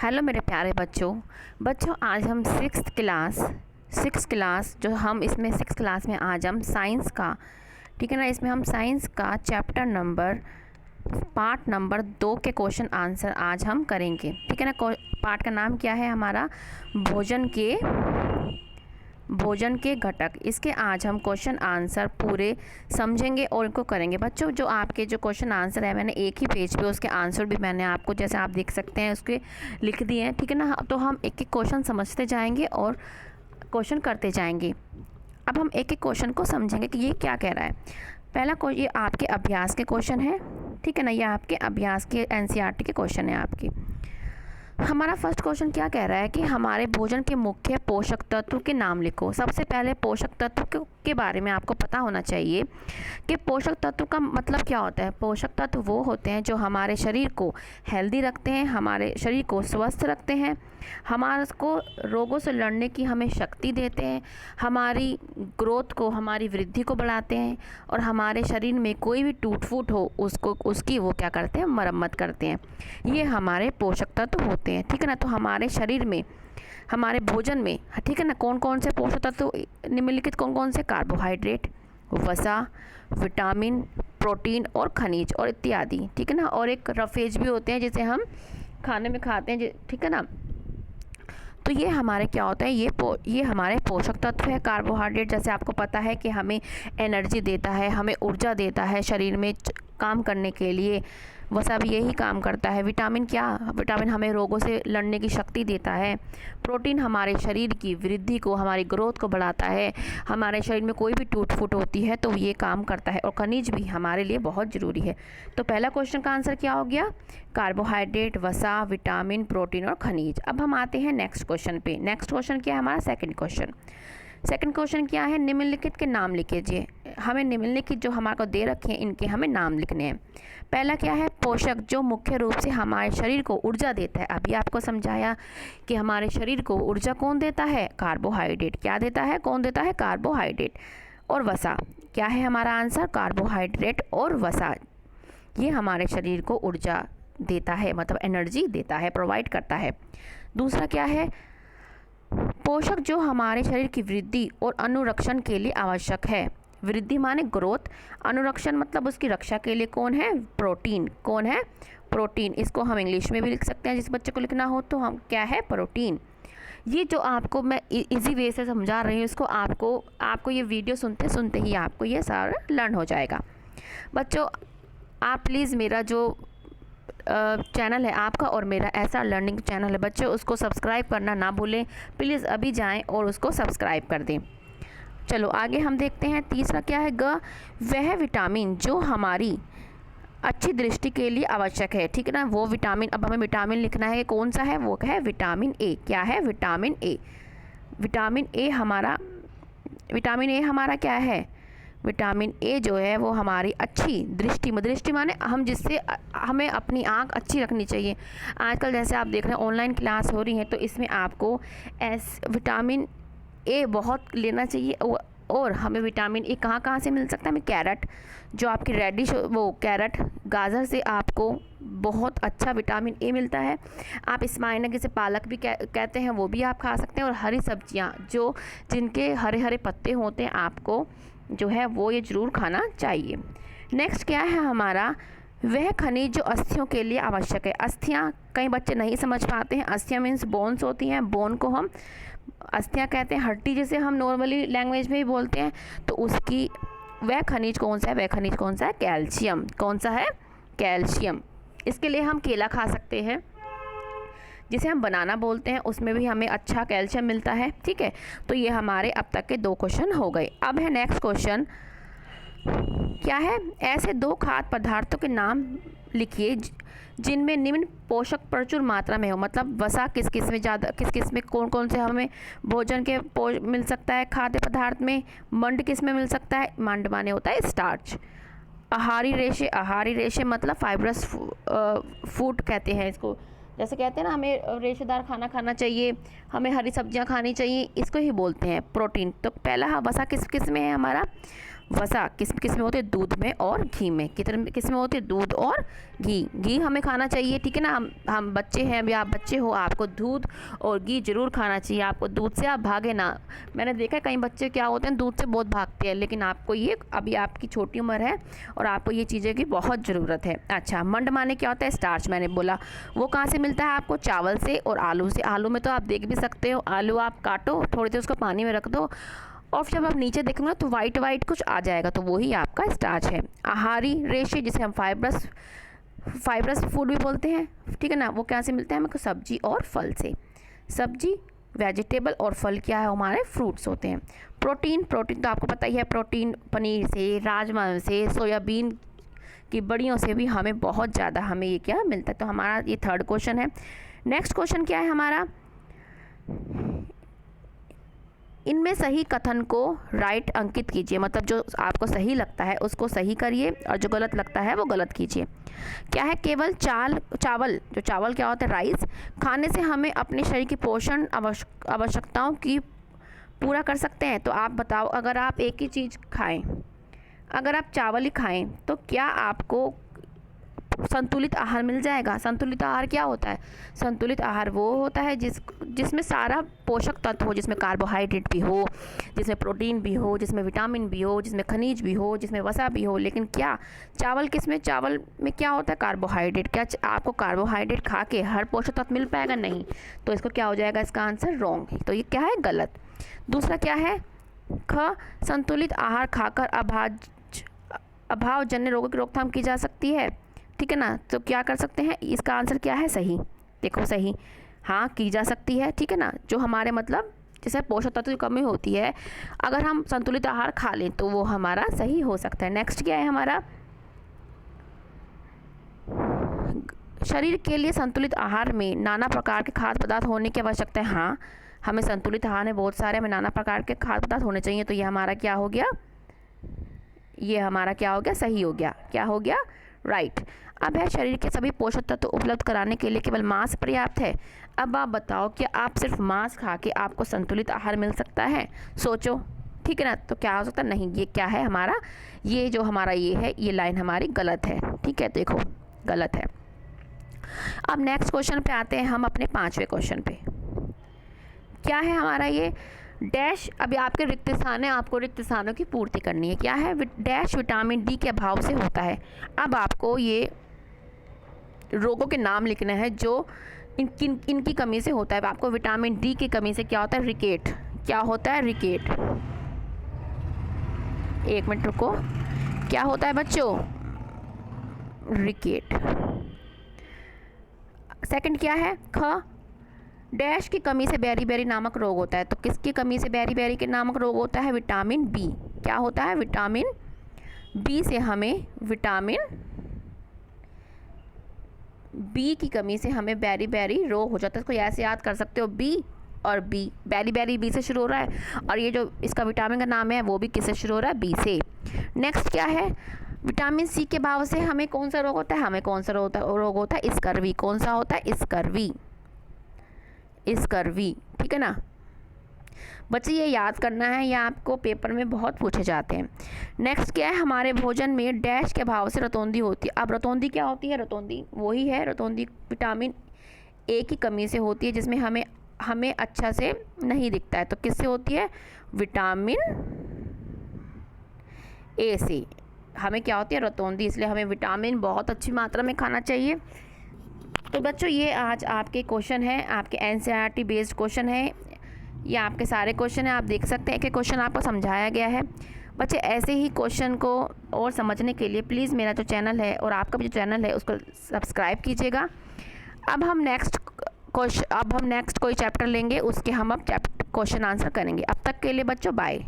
Hello मेरे प्यारे बच्चों आज हम सिक्स क्लास जो हम इसमें सिक्स क्लास में आज हम साइंस का, ठीक है ना, इसमें हम साइंस का चैप्टर नंबर पार्ट नंबर 2 के क्वेश्चन आंसर आज हम करेंगे। ठीक है ना। पार्ट का नाम क्या है हमारा? भोजन के घटक। इसके आज हम क्वेश्चन आंसर पूरे समझेंगे और इनको करेंगे। बच्चों जो आपके जो क्वेश्चन आंसर है मैंने एक ही पेज पे उसके आंसर भी मैंने आपको, जैसे आप देख सकते हैं, उसके लिख दिए हैं। ठीक है ना। तो हम एक एक क्वेश्चन समझते जाएंगे और क्वेश्चन करते जाएंगे। अब हम एक एक क्वेश्चन को समझेंगे कि ये क्या कह रहा है। पहला ये आपके अभ्यास के क्वेश्चन है। ठीक है ना। ये आपके अभ्यास के एनसीईआरटी के क्वेश्चन है आपके। हमारा फर्स्ट क्वेश्चन क्या कह रहा है कि हमारे भोजन के मुख्य पोषक तत्व के नाम लिखो। सबसे पहले पोषक तत्व के बारे में आपको पता होना चाहिए कि पोषक तत्व का मतलब क्या होता है। पोषक तत्व वो होते हैं जो हमारे शरीर को हेल्दी रखते हैं, हमारे शरीर को स्वस्थ रखते हैं, हमारे को रोगों से लड़ने की हमें शक्ति देते हैं, हमारी ग्रोथ को, हमारी वृद्धि को बढ़ाते हैं और हमारे शरीर में कोई भी टूट फूट हो उसकी वो क्या करते हैं, मरम्मत करते हैं। ये हमारे पोषक तत्व होते हैं। ठीक है ना। तो हमारे शरीर में, हमारे भोजन में, ठीक है ना, कौन कौन से पोषक तत्व निम्नलिखित कौन कौन से? कार्बोहाइड्रेट, वसा, विटामिन, प्रोटीन और खनिज और इत्यादि। ठीक है ना। और एक रफेज भी होते हैं जिसे हम खाने में खाते हैं। ठीक है ना। तो ये हमारे क्या होता है, ये हमारे पोषक तत्व है। कार्बोहाइड्रेट जैसे आपको पता है कि हमें एनर्जी देता है, हमें ऊर्जा देता है शरीर में काम करने के लिए। वसा भी यही काम करता है। विटामिन विटामिन हमें रोगों से लड़ने की शक्ति देता है। प्रोटीन हमारे शरीर की वृद्धि को, हमारी ग्रोथ को बढ़ाता है। हमारे शरीर में कोई भी टूट फूट होती है तो ये काम करता है। और खनिज भी हमारे लिए बहुत ज़रूरी है। तो पहला क्वेश्चन का आंसर क्या हो गया? कार्बोहाइड्रेट, वसा, विटामिन, प्रोटीन और खनिज। अब हम आते हैं नेक्स्ट क्वेश्चन पे। नेक्स्ट क्वेश्चन क्या है हमारा? सेकेंड क्वेश्चन क्या है? निम्नलिखित के नाम लिखिए। हमें निम्नलिखित जो हमारे को दे रखे हैं इनके हमें नाम लिखने हैं। पहला क्या है? पोषक जो मुख्य रूप से हमारे शरीर को ऊर्जा देता है। अभी आपको समझाया कि हमारे शरीर को ऊर्जा कौन देता है? कार्बोहाइड्रेट। क्या देता है? कौन देता है? कार्बोहाइड्रेट। और वसा क्या है हमारा आंसर? कार्बोहाइड्रेट और वसा ये हमारे शरीर को ऊर्जा देता है, मतलब एनर्जी देता है, प्रोवाइड करता है। दूसरा क्या है? पोषक जो हमारे शरीर की वृद्धि और अनुरक्षण के लिए आवश्यक है। वृद्धि माने ग्रोथ, अनुरक्षण मतलब उसकी रक्षा के लिए कौन है? प्रोटीन। कौन है? प्रोटीन। इसको हम इंग्लिश में भी लिख सकते हैं जिस बच्चे को लिखना हो तो। हम क्या है? प्रोटीन। ये जो आपको मैं इजी वे से समझा रही हूँ, इसको आपको ये वीडियो सुनते सुनते ही आपको ये सारा लर्न हो जाएगा। बच्चों आप प्लीज़ मेरा जो चैनल है आपका और मेरा ऐसा लर्निंग चैनल है बच्चों, उसको सब्सक्राइब करना ना भूलें। प्लीज़ अभी जाएं और उसको सब्सक्राइब कर दें। चलो आगे हम देखते हैं। तीसरा क्या है? वह विटामिन जो हमारी अच्छी दृष्टि के लिए आवश्यक है। ठीक है ना। वो विटामिन, अब हमें विटामिन लिखना है, कौन सा है? वो है विटामिन ए। क्या है? Vitamin A. विटामिन ए हमारा क्या है? विटामिन ए जो है वो हमारी अच्छी दृष्टि माने हम जिससे हमें अपनी आँख अच्छी रखनी चाहिए। आजकल जैसे आप देख रहे हैं ऑनलाइन क्लास हो रही है तो इसमें आपको विटामिन ए बहुत लेना चाहिए। और हमें विटामिन ए कहाँ से मिल सकता है? हमें कैरेट, जो आपकी रेडिश, वो कैरेट, गाजर से आपको बहुत अच्छा विटामिन ए मिलता है। आप स्माइना जिसे पालक भी कहते हैं वो भी आप खा सकते हैं। और हरी सब्जियां जो जिनके हरे हरे पत्ते होते हैं आपको जो है वो ये ज़रूर खाना चाहिए। नेक्स्ट क्या है हमारा? वह खनिज जो अस्थियों के लिए आवश्यक है। अस्थियाँ कई बच्चे नहीं समझ पाते हैं। अस्थियाँ मीन्स बोन्स होती हैं। बोन को हम अस्थियाँ कहते हैं। हड्डी जैसे हम नॉर्मली लैंग्वेज में भी बोलते हैं। तो उसकी वह खनिज कौन सा है? वह खनिज कौन सा है? कैल्शियम। कौन सा है? कैल्शियम। इसके लिए हम केला खा सकते हैं जिसे हम बनाना बोलते हैं, उसमें भी हमें अच्छा कैल्शियम मिलता है। ठीक है। तो ये हमारे अब तक के 2 क्वेश्चन हो गए। अब है नेक्स्ट क्वेश्चन क्या है? ऐसे 2 खाद्य पदार्थों के नाम लिखिए जिनमें निम्न पोषक प्रचुर मात्रा में हो। मतलब वसा किस किस में ज़्यादा, किस किस में कौन कौन से हमें भोजन के मिल सकता है खाद्य पदार्थ में। मंड किस में मिल सकता है? मंड माने होता है स्टार्च। आहारी रेशे मतलब फाइब्रस फूड कहते हैं इसको। जैसे कहते हैं ना हमें रेशेदार खाना खाना चाहिए, हमें हरी सब्जियां खानी चाहिए, इसको ही बोलते हैं प्रोटीन। तो पहला वसा किस किस में है हमारा? वसा किस किस में होती है, दूध में और घी में। कितने किस में होती है, दूध और घी। घी हमें खाना चाहिए, ठीक है ना। हम बच्चे हैं, अभी आप बच्चे हो, आपको दूध और घी जरूर खाना चाहिए। आपको दूध से आप भागे ना। मैंने देखा है कई बच्चे क्या होते हैं, दूध से बहुत भागते हैं, लेकिन आपको ये अभी आपकी छोटी उम्र है और आपको ये चीज़ें की बहुत ज़रूरत है। अच्छा, मंड माने क्या होता है, स्टार्च। मैंने बोला वो कहाँ से मिलता है आपको, चावल से और आलू से। आलू में तो आप देख भी सकते हो, आलू आप काटो, थोड़ी देर उसको पानी में रख दो और जब आप नीचे देखेंगे ना तो वाइट वाइट कुछ आ जाएगा, तो वही आपका स्टार्च है। आहारी रेशे जिसे हम फाइब्रस फूड भी बोलते हैं, ठीक है ना, वो क्या से मिलता है हमको, सब्जी और फल से। सब्जी वेजिटेबल और फल क्या है, हमारे फ्रूट्स होते हैं। प्रोटीन तो आपको पता ही है, प्रोटीन पनीर से, राजमा से, सोयाबीन की बड़ियों से भी हमें बहुत ज़्यादा हमें ये क्या मिलता है। तो हमारा ये थर्ड क्वेश्चन है। नेक्स्ट क्वेश्चन क्या है हमारा, इनमें सही कथन को राइट अंकित कीजिए। मतलब जो आपको सही लगता है उसको सही करिए और जो गलत लगता है वो गलत कीजिए। क्या है, केवल चावल जो चावल क्या होता है, राइस खाने से हमें अपने शरीर की पोषण आवश्यकताओं की पूरा कर सकते हैं। तो आप बताओ, अगर आप एक ही चीज़ खाएं, अगर आप चावल ही खाएं तो क्या आपको संतुलित आहार मिल जाएगा। संतुलित आहार क्या होता है, संतुलित आहार वो होता है जिसमें सारा पोषक तत्व हो, जिसमें कार्बोहाइड्रेट भी हो, जिसमें प्रोटीन भी हो, जिसमें विटामिन भी हो, जिसमें खनिज भी हो, जिसमें वसा भी हो। लेकिन क्या चावल चावल में क्या होता है, कार्बोहाइड्रेट। क्या आपको कार्बोहाइड्रेट खा के हर पोषक तत्व मिल पाएगा, नहीं। तो इसको क्या हो जाएगा, इसका आंसर रॉन्ग है। तो ये क्या है, गलत। दूसरा क्या है, ख संतुलित आहार खाकर अभावजन्य रोगों की रोकथाम की जा सकती है, ठीक है ना। तो क्या कर सकते हैं, इसका आंसर क्या है, सही। देखो सही, हाँ की जा सकती है, ठीक है ना। जो हमारे मतलब जैसे पोषक तत्व की कमी होती है, अगर हम संतुलित आहार खा लें तो वो हमारा सही हो सकता है। नेक्स्ट क्या है हमारा, शरीर के लिए संतुलित आहार में नाना प्रकार के खाद्य पदार्थ होने की आवश्यकता है। हाँ, हमें संतुलित आहार में बहुत सारे हमें नाना प्रकार के खाद्य पदार्थ होने चाहिए। तो ये हमारा क्या हो गया, ये हमारा क्या हो गया, सही हो गया। क्या हो गया, राइट। अब है, शरीर के सभी पोषक तत्व उपलब्ध कराने के लिए केवल मांस पर्याप्त है। अब आप बताओ, क्या आप सिर्फ मांस खा के आपको संतुलित आहार मिल सकता है, सोचो, ठीक है ना। तो क्या हो सकता है, नहीं। ये क्या है हमारा, ये जो हमारा ये है, ये लाइन हमारी गलत है, ठीक है, देखो गलत है। अब नेक्स्ट क्वेश्चन पे आते हैं हम अपने 5वें क्वेश्चन पे। क्या है हमारा ये, डैश। अभी आपके रिक्त स्थान है, आपको रिक्त स्थानों की पूर्ति करनी है। क्या है, डैश विटामिन डी के अभाव से होता है। अब आपको ये रोगों के नाम लिखने हैं जो इनकी कमी से होता है। आपको विटामिन डी की कमी से क्या होता है, रिकेट। क्या होता है, रिकेट। एक मिनट रुको, क्या होता है बच्चों, रिकेट। सेकंड क्या है, ख डैश की कमी से बेरी नामक रोग होता है। तो किसकी कमी से बेरी के नामक रोग होता है, विटामिन बी। क्या होता है, विटामिन बी से हमें, विटामिन बी की कमी से हमें बेरी रोग हो जाता है। इसको ऐसे याद कर सकते हो, बी और बी, बेरी बी से शुरू हो रहा है, और ये जो इसका विटामिन का नाम है वो भी किससे शुरू हो रहा है, बी से। नेक्स्ट क्या है, विटामिन सी के अभाव से हमें कौन सा रोग होता है, हमें कौन सा रोग होता है, स्कर्वी। कौन सा होता है, स्कर्वी, ठीक है ना। बच्चे ये याद करना है, या आपको पेपर में बहुत पूछे जाते हैं। नेक्स्ट क्या है, हमारे भोजन में डैश के अभाव से रतौंधी होती है। अब रतौंधी क्या होती है, रतौंधी वही है, रतौंधी विटामिन ए की कमी से होती है, जिसमें हमें अच्छा से नहीं दिखता है। तो किससे होती है, विटामिन ए से हमें क्या होती है, रतौंधी। इसलिए हमें विटामिन बहुत अच्छी मात्रा में खाना चाहिए। तो बच्चों ये आज आपके क्वेश्चन है, आपके एनसीईआरटी बेस्ड क्वेश्चन है, ये आपके सारे क्वेश्चन हैं। आप देख सकते हैं कि क्वेश्चन आपको समझाया गया है। बच्चे ऐसे ही क्वेश्चन को और समझने के लिए प्लीज़ मेरा जो चैनल है और आपका भी जो चैनल है उसको सब्सक्राइब कीजिएगा। अब हम नेक्स्ट कोई चैप्टर लेंगे, उसके हम अब क्वेश्चन आंसर करेंगे। अब तक के लिए बच्चों बाय।